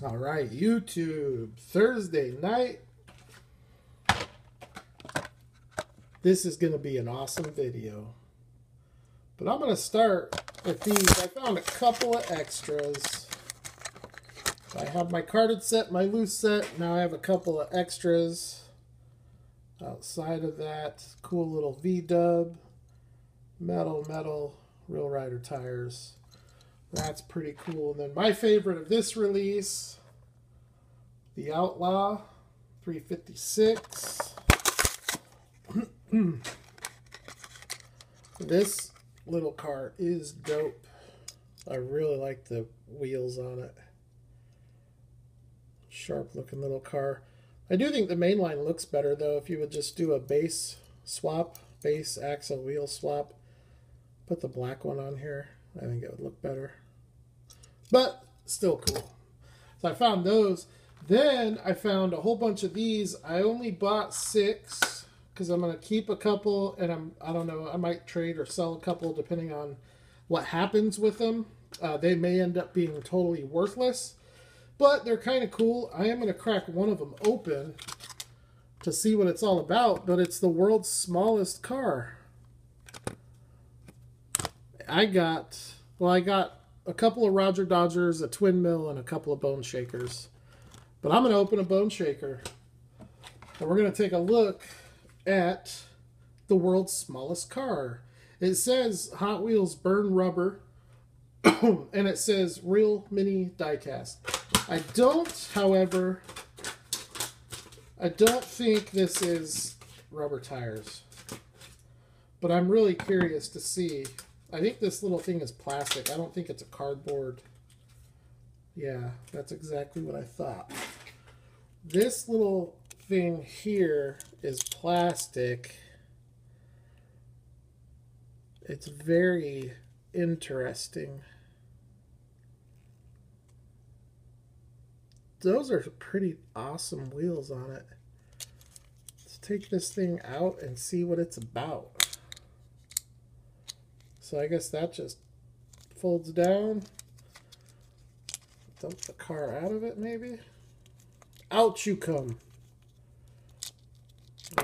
All right, YouTube, Thursday night. This is going to be an awesome video. But I'm going to start with these. I found a couple of extras. I have my carded set, my loose set. Now I have a couple of extras. Outside of that, cool little V-dub. Metal, Real Rider tires. That's pretty cool. And then my favorite of this release, the Outlaw 356. This little car is dope. I really like the wheels on it. Sharp looking little car. I do think the mainline looks better though if you would just do a base swap, base axle wheel swap. Put the black one on here. I think it would look better. But still cool. So I found those. Then I found a whole bunch of these. I only bought 6 because I'm going to keep a couple, and I don't know, I might trade or sell a couple depending on what happens with them. They may end up being totally worthless, but they're kind of cool. I am going to crack one of them open to see what it's all about, but it's the world's smallest car. I got a couple of Roger Dodgers, a twin mill, and a couple of bone shakers. But I'm going to open a bone shaker. And we're going to take a look at the world's smallest car. It says Hot Wheels burn rubber. And it says real mini diecast. I don't, however, think this is rubber tires. But I'm really curious to see. I think this little thing is plastic. I don't think it's a cardboard. Yeah, that's exactly what I thought. This little thing here is plastic. It's very interesting. Those are pretty awesome wheels on it. Let's take this thing out and see what it's about. So I guess that just folds down. Dump the car out of it, maybe. Out you come.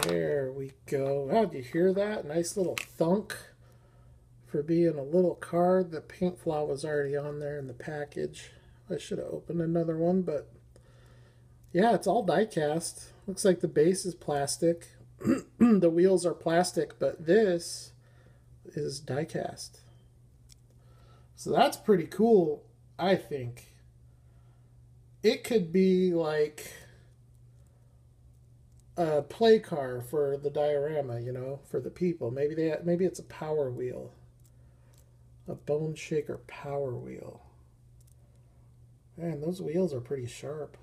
There we go. How did you hear that? Nice little thunk for being a little car. The paint flaw was already on there in the package. I should have opened another one, but yeah, it's all die cast. Looks like the base is plastic. The wheels are plastic, but this is die cast. So that's pretty cool, I think. It could be like a play car for the diorama, you know, for the people. Maybe it's a power wheel. A bone shaker power wheel. Man, those wheels are pretty sharp.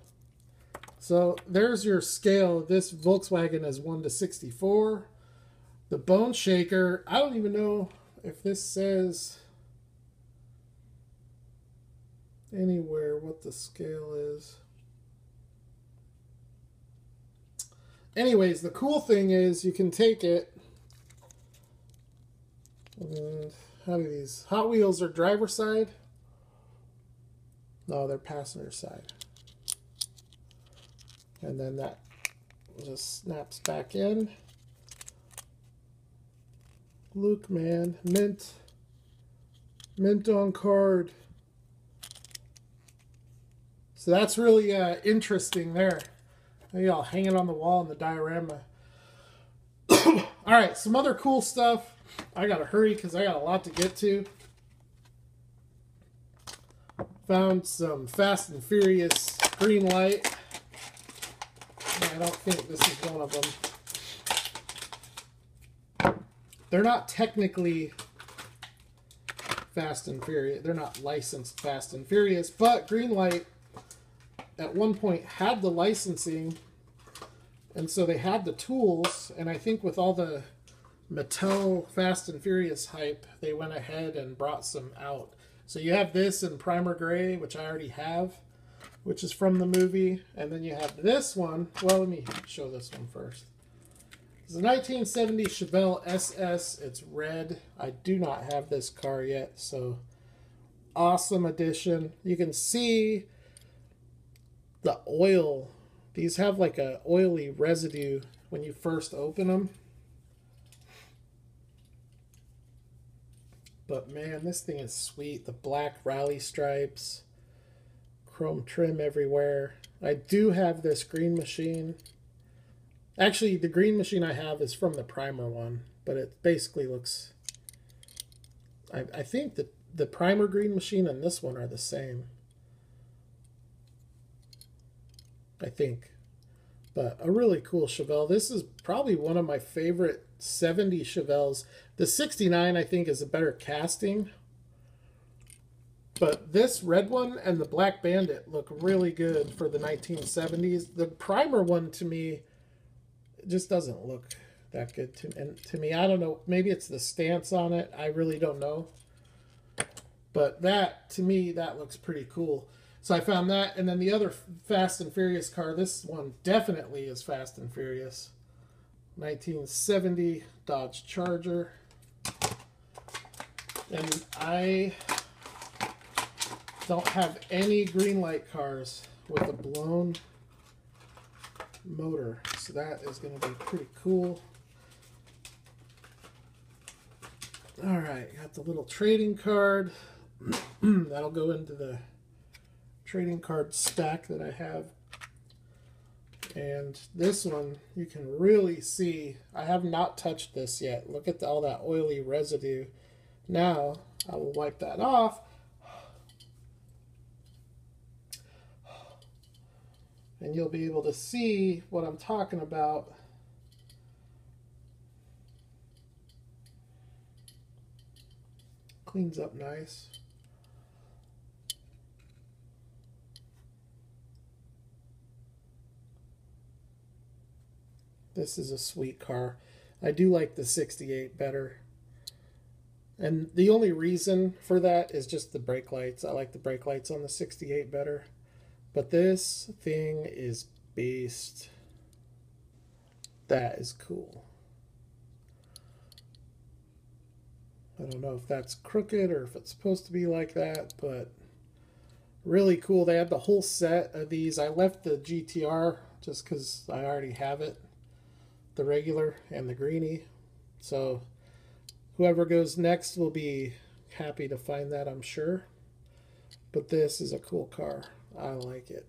So there's your scale. This Volkswagen is 1:64. The bone shaker, I don't even know if this says anywhere what the scale is. Anyways, the cool thing is you can take it, and how do these Hot Wheels are driver side? No, they're passenger side. And then that just snaps back in. Look, man, mint on card. So that's really interesting there. Maybe I'll hang it on the wall in the diorama. All right, some other cool stuff. I gotta hurry because I got a lot to get to. Found some Fast and Furious green light. I don't think this is one of them. They're not technically Fast and Furious. They're not licensed Fast and Furious, but Greenlight at one point had the licensing, and so they had the tools, and I think with all the Mattel Fast and Furious hype, they went ahead and brought some out. So you have this in Primer Gray, which I already have, which is from the movie, and then you have this one. Well, let me show this one first. It's a 1970 Chevelle SS. It's red. I do not have this car yet, so awesome edition. You can see the oil, these have like a oily residue when you first open them. But man, this thing is sweet. The black rally stripes, chrome trim everywhere. I do have this green machine. Actually, the green machine I have is from the primer one, but it basically looks... I think that the primer green machine and this one are the same. I think. But a really cool Chevelle. This is probably one of my favorite 70 Chevelles. The 69, I think, is a better casting. But this red one and the Black Bandit look really good for the 1970s. The primer one, to me, just doesn't look that good to me. I don't know. Maybe it's the stance on it. I really don't know. But that, to me, that looks pretty cool. So I found that. And then the other Fast and Furious car, this one definitely is Fast and Furious. 1970 Dodge Charger. And I don't have any green light cars with a blown motor. So that is going to be pretty cool. Alright, got the little trading card. That'll go into the trading card stack that I have. And this one, you can really see, I have not touched this yet. Look at all that oily residue. Now, I will wipe that off. And you'll be able to see what I'm talking about. Cleans up nice. This is a sweet car. I do like the 68 better. And the only reason for that is just the brake lights. I like the brake lights on the 68 better. But this thing is beast. That is cool. I don't know if that's crooked or if it's supposed to be like that, but really cool. They had the whole set of these. I left the GTR just because I already have it. The regular and the Greenie. So whoever goes next will be happy to find that, I'm sure. But this is a cool car. I like it.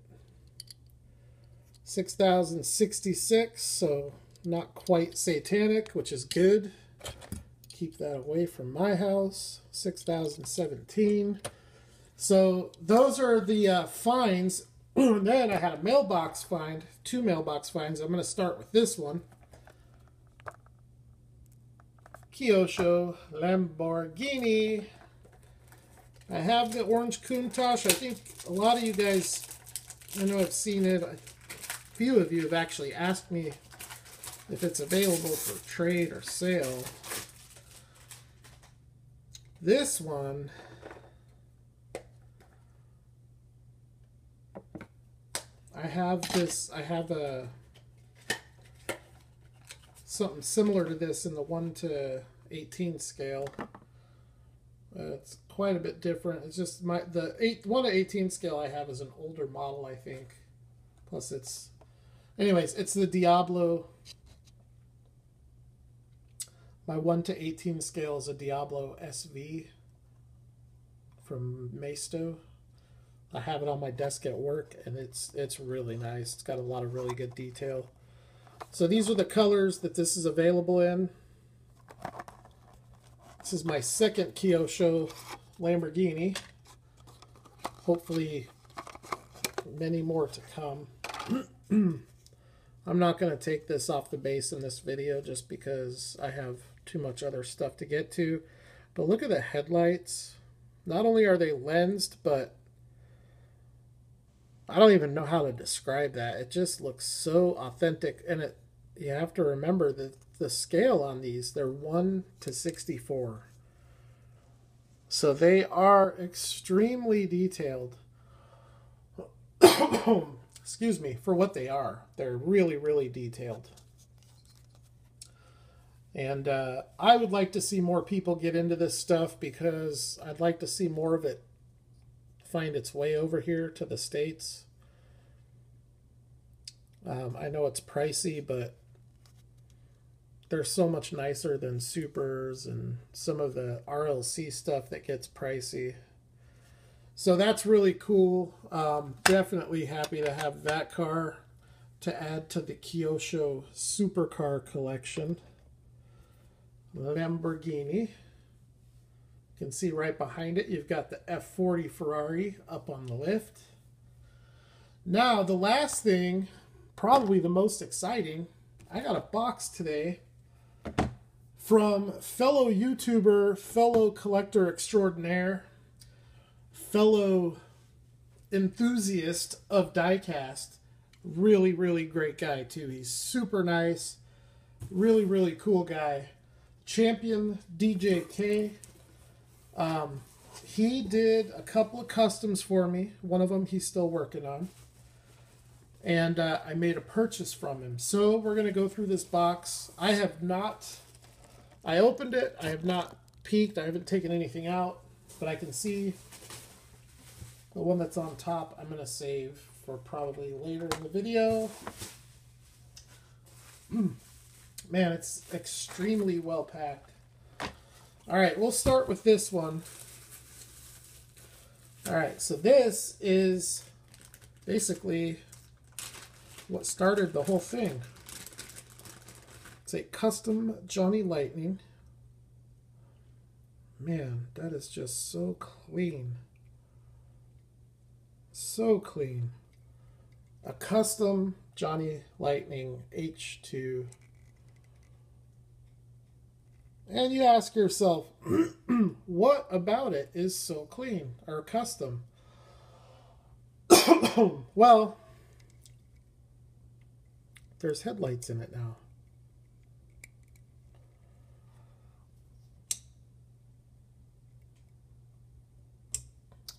6,066, so not quite satanic, which is good. Keep that away from my house. 6,017. So those are the finds. Then I had a mailbox find, 2 mailbox finds. I'm going to start with this one. Kyosho Lamborghini. I have the orange Countach. I think a lot of you guys, I know I've seen it. A few of you have actually asked me if it's available for trade or sale. This one, I have a something similar to this in the 1:18 scale. It's quite a bit different. It's just the 1:18 scale I have is an older model, I think. Plus it's, anyways, it's the Diablo. My 1:18 scale is a Diablo SV from Maisto. I have it on my desk at work, and it's really nice. It's got a lot of really good detail. So these are the colors that this is available in. This is my second Kyosho Lamborghini. Hopefully many more to come. I'm not going to take this off the base in this video just because I have too much other stuff to get to. But look at the headlights. Not only are they lensed, but I don't even know how to describe that. It just looks so authentic. And you have to remember that the scale on these, they're 1:64. So they are extremely detailed. Excuse me, for what they are. They're really, really detailed. And I would like to see more people get into this stuff because I'd like to see more of it find its way over here to the States. I know it's pricey, but they're so much nicer than Supers and some of the RLC stuff that gets pricey. So that's really cool. Definitely happy to have that car to add to the Kyosho supercar collection. Lamborghini. You can see right behind it, you've got the F40 Ferrari up on the lift. Now, the last thing, probably the most exciting, I got a box today from fellow YouTuber, fellow collector extraordinaire, fellow enthusiast of diecast. Really, really great guy, too. He's super nice. Really, really cool guy. Championdjk. He did a couple of customs for me. One of them he's still working on. And I made a purchase from him. So we're going to go through this box. I opened it. I have not peeked. I haven't taken anything out. But I can see the one that's on top I'm going to save for probably later in the video. Man, it's extremely well packed. All right, we'll start with this one. All right, so this is basically what started the whole thing. It's a custom Johnny Lightning. Man, that is just so clean. So clean. A custom Johnny Lightning H2. And you ask yourself, what about it is so clean or custom? Well, there's headlights in it now.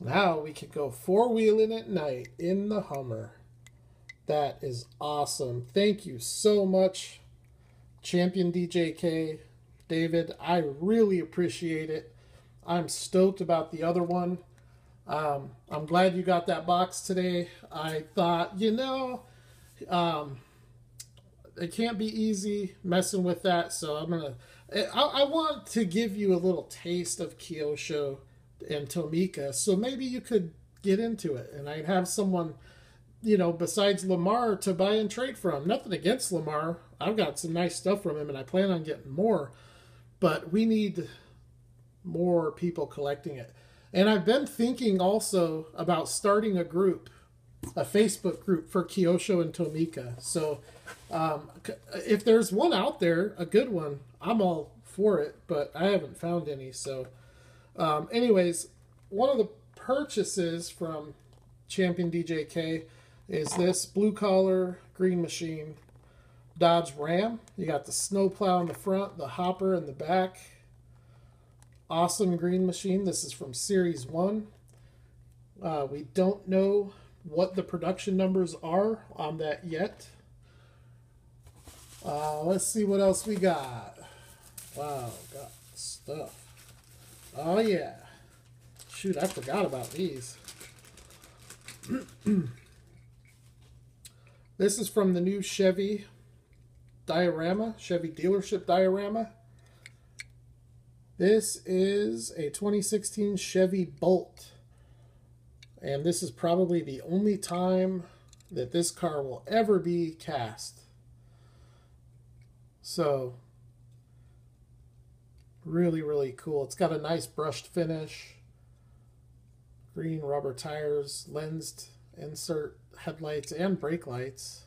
Now we could go four-wheeling at night in the Hummer. That is awesome. Thank you so much, Championdjk. David, I really appreciate it. I'm stoked about the other one. I'm glad you got that box today. I thought, it can't be easy messing with that, so I want to give you a little taste of Kyosho and Tomika, so maybe you could get into it, and I'd have someone, besides Lamar to buy and trade from. Nothing against Lamar. I've got some nice stuff from him, and I plan on getting more. But we need more people collecting it. And I've been thinking also about starting a group, a Facebook group for Kyosho and Tomika. So if there's one out there, a good one, I'm all for it, but I haven't found any. So anyways, one of the purchases from Championdjk is this blue collar green machine Dodge Ram. You got the snowplow in the front, the hopper in the back. Awesome green machine. This is from Series 1. We don't know what the production numbers are on that yet. Let's see what else we got. Wow, got stuff. Oh, yeah. Shoot, I forgot about these. This is from the new Chevy diorama, Chevy dealership diorama. This is a 2016 Chevy Bolt. And this is probably the only time that this car will ever be cast. So, really, really cool. It's got a nice brushed finish. Green rubber tires, lensed insert headlights and brake lights.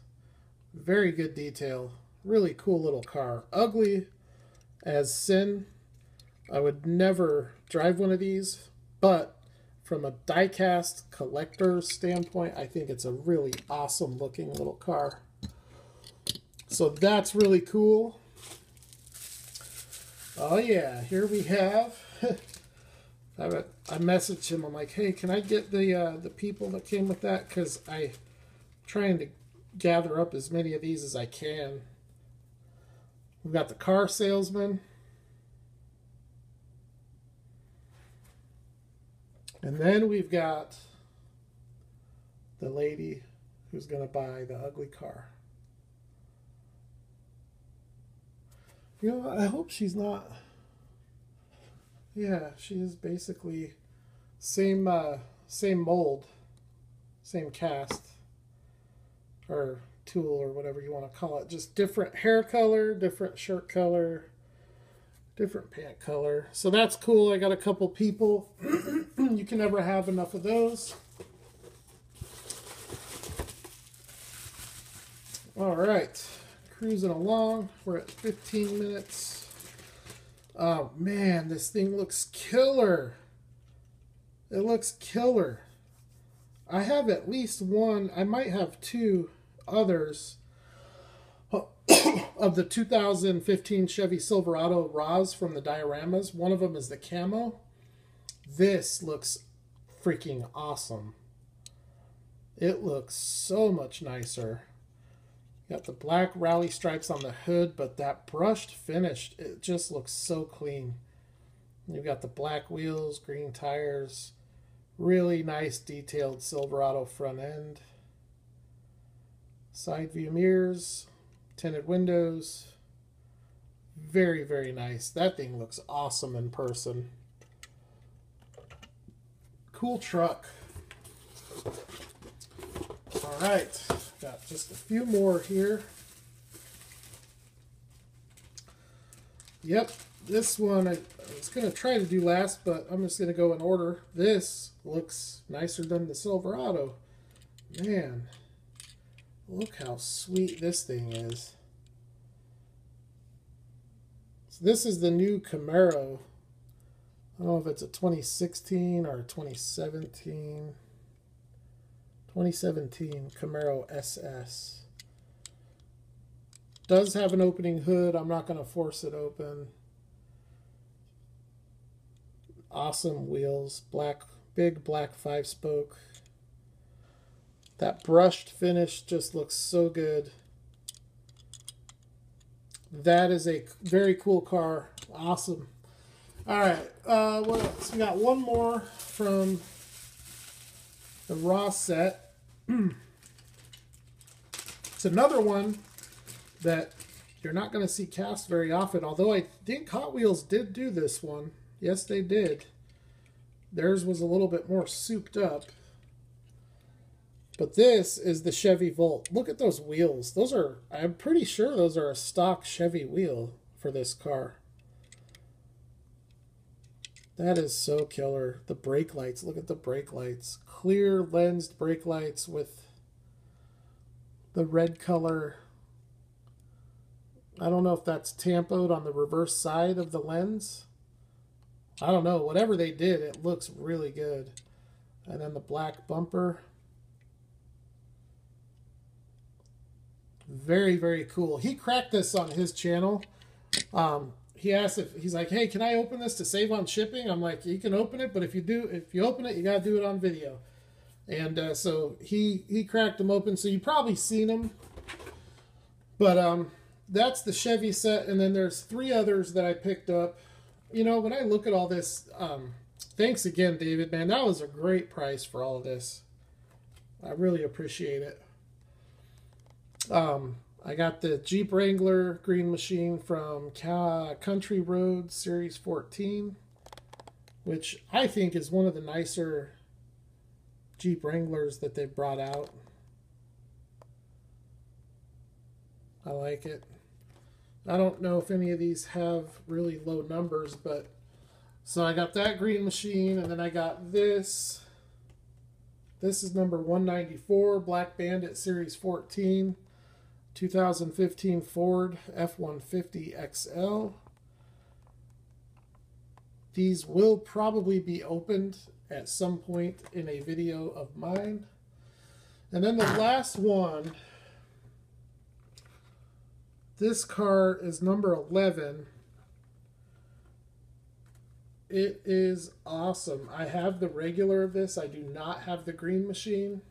Very good detail. Really cool little car. Ugly as sin. I would never drive one of these, but from a diecast collector standpoint, I think it's a really awesome looking little car. So that's really cool. Oh yeah, here we have. I messaged him. I'm like, hey, can I get the people that came with that? Because I'm trying to gather up as many of these as I can. We've got the car salesman. And then we've got the lady who's going to buy the ugly car. You know, I hope she's not. Yeah, she is basically same same mold, same cast, or tool, or whatever you want to call it. Just different hair color, different shirt color, different pant color. So that's cool. I got a couple people. You can never have enough of those. All right, cruising along. We're at 15 minutes. Oh man, this thing looks killer. It looks killer. I have at least one, I might have two others of the 2015 Chevy Silverado RAWs from the dioramas. One of them is the camo. This looks freaking awesome. It looks so much nicer. Got the black rally stripes on the hood, but that brushed finish, it just looks so clean. You've got the black wheels, green tires, really nice detailed Silverado front end. Side view mirrors, tinted windows. Very, very nice. That thing looks awesome in person. Cool truck. All right, got just a few more here. Yep, this one I was going to try to do last, but I'm just going to go in order. This looks nicer than the Silverado. Man, look how sweet this thing is. So this is the new Camaro. I don't know if it's a 2016 or a 2017. 2017 Camaro SS. Does have an opening hood. I'm not going to force it open. Awesome wheels. Black, big black 5-spoke. That brushed finish just looks so good. That is a very cool car. Awesome. All right. What else? We got one more from the Raw set. It's another one that you're not going to see cast very often, although I think Hot Wheels did do this one. Yes, they did. Theirs was a little bit more souped up. But this is the Chevy Volt. Look at those wheels. Those are, I'm pretty sure those are a stock Chevy wheel for this car. That is so killer. The brake lights. Look at the brake lights. Clear lensed brake lights with the red color. I don't know if that's tampoed on the reverse side of the lens. I don't know. Whatever they did, it looks really good. And then the black bumper. Very, very cool. He cracked this on his channel. He asked if he's like, hey, can I open this to save on shipping? I'm like, you can open it, but if you open it, you got to do it on video. And so he cracked them open. So you probably seen them. But that's the Chevy set. And then there's 3 others that I picked up. You know, when I look at all this, thanks again, David, man. That was a great price for all of this. I really appreciate it. I got the Jeep Wrangler Green Machine from Country Road Series 14, which I think is one of the nicer Jeep Wranglers that they've brought out. I like it. I don't know if any of these have really low numbers, but so I got that Green Machine, and then I got this. This is number 194, Black Bandit Series 14. 2015 Ford F-150 XL. These will probably be opened at some point in a video of mine. And then the last one, this car is number 11. It is awesome. I have the regular of this. I do not have the Green Machine.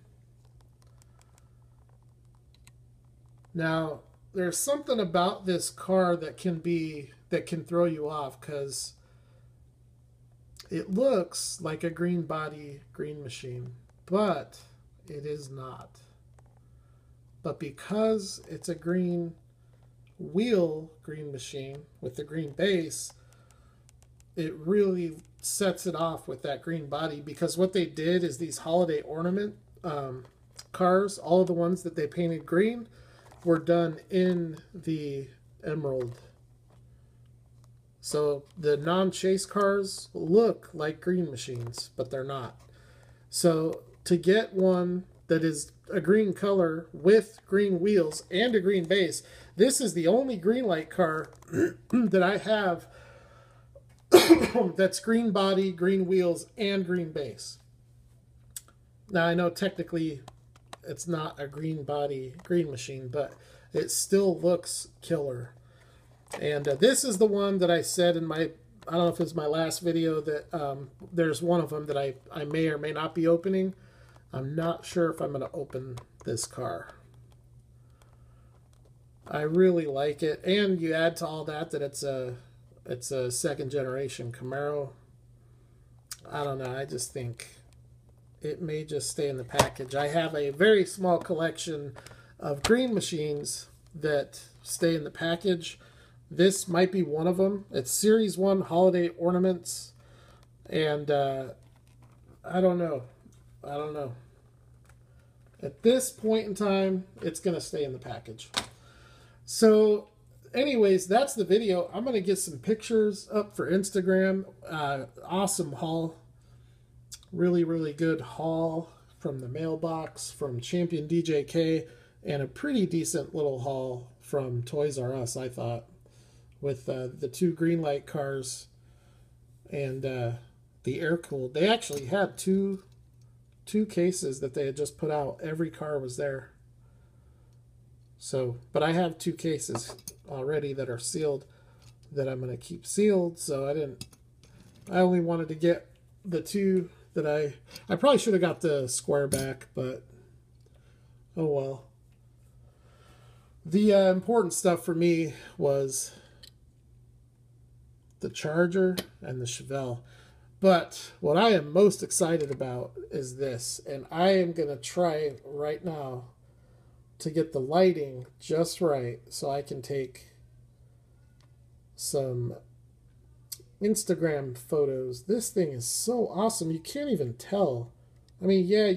Now, there's something about this car that can throw you off, because it looks like a green body Green Machine, but it is not. But because it's a green wheel green machine with the green base, it really sets it off with that green body, because what they did is these holiday ornament cars, all of the ones that they painted green were done in the emerald. So the non-chase cars look like green machines, but they're not. So to get one that is a green color with green wheels and a green base, this is the only green light car that I have that's green body, green wheels, and green base. Now I know technically it's not a green body green machine, but it still looks killer. And this is the one that I said in my, I don't know if it's my last video, that there's one of them that I may or may not be opening. I'm not sure if I'm going to open this car. I really like it. And you add to all that it's a second generation Camaro. I don't know. I just think it may just stay in the package. I have a very small collection of green machines that stay in the package. This might be one of them. It's Series 1 Holiday Ornaments. And I don't know. I don't know. At this point in time, it's going to stay in the package. So, anyways, that's the video. I'm going to get some pictures up for Instagram. Awesome haul. Really, really good haul from the mailbox from Championdjk, and a pretty decent little haul from Toys R Us, I thought, with the two green light cars and the air-cooled. They actually had two cases that they had just put out. Every car was there. So, but I have 2 cases already that are sealed that I'm going to keep sealed. So I only wanted to get the 2 that I probably should have got the square back, but oh well. The important stuff for me was the Charger and the Chevelle. But what I am most excited about is this, and I am going to try right now to get the lighting just right so I can take some Instagram photos. This thing is so awesome. You can't even tell. I mean, yeah,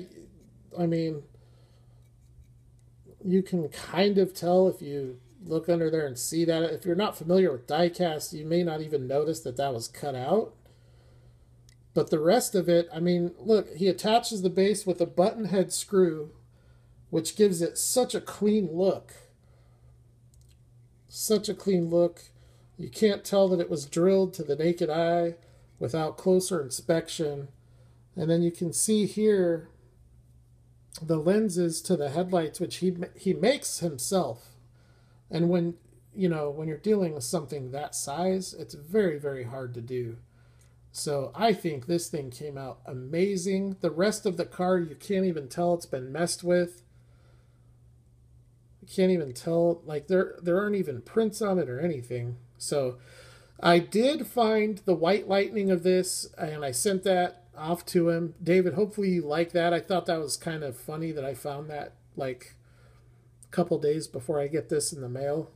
you can kind of tell if you look under there and see that. If you're not familiar with die-cast, you may not even notice that that was cut out. But the rest of it, I mean, look, he attaches the base with a button head screw, which gives it such a clean look. Such a clean look. You can't tell that it was drilled to the naked eye without closer inspection. And then you can see here the lenses to the headlights, which he makes himself. And when you're dealing with something that size, it's very, very hard to do. So I think this thing came out amazing. The rest of the car, you can't even tell it's been messed with. You can't even tell, like there aren't even prints on it or anything. So I did find the white lightning of this, and I sent that off to him. David, hopefully you like that. I thought that was kind of funny that I found that like a couple days before I get this in the mail.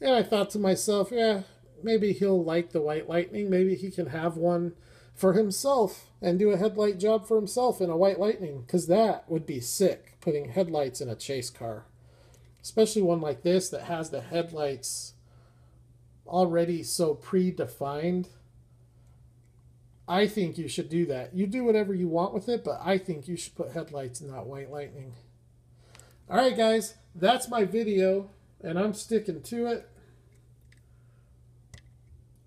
And I thought to myself, yeah, maybe he'll like the white lightning. Maybe he can have one for himself and do a headlight job for himself in a white lightning, because that would be sick, putting headlights in a chase car. Especially one like this that has the headlights already so predefined. I think you should do that. You do whatever you want with it, but I think you should put headlights in that white lightning. Alright guys, that's my video, and I'm sticking to it.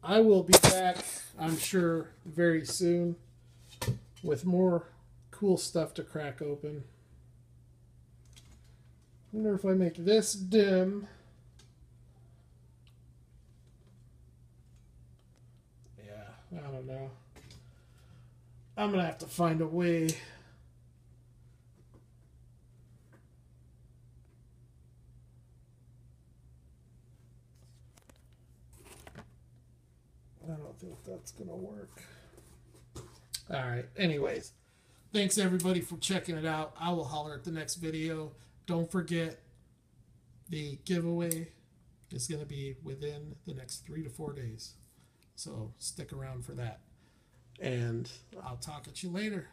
I will be back, I'm sure, very soon with more cool stuff to crack open. I wonder if I make this dim. Yeah, I don't know. I'm going to have to find a way. I don't think that's going to work. All right. Anyways, thanks everybody for checking it out. I will holler at the next video. Don't forget the giveaway is going to be within the next 3 to 4 days. So stick around for that. And I'll talk at you later.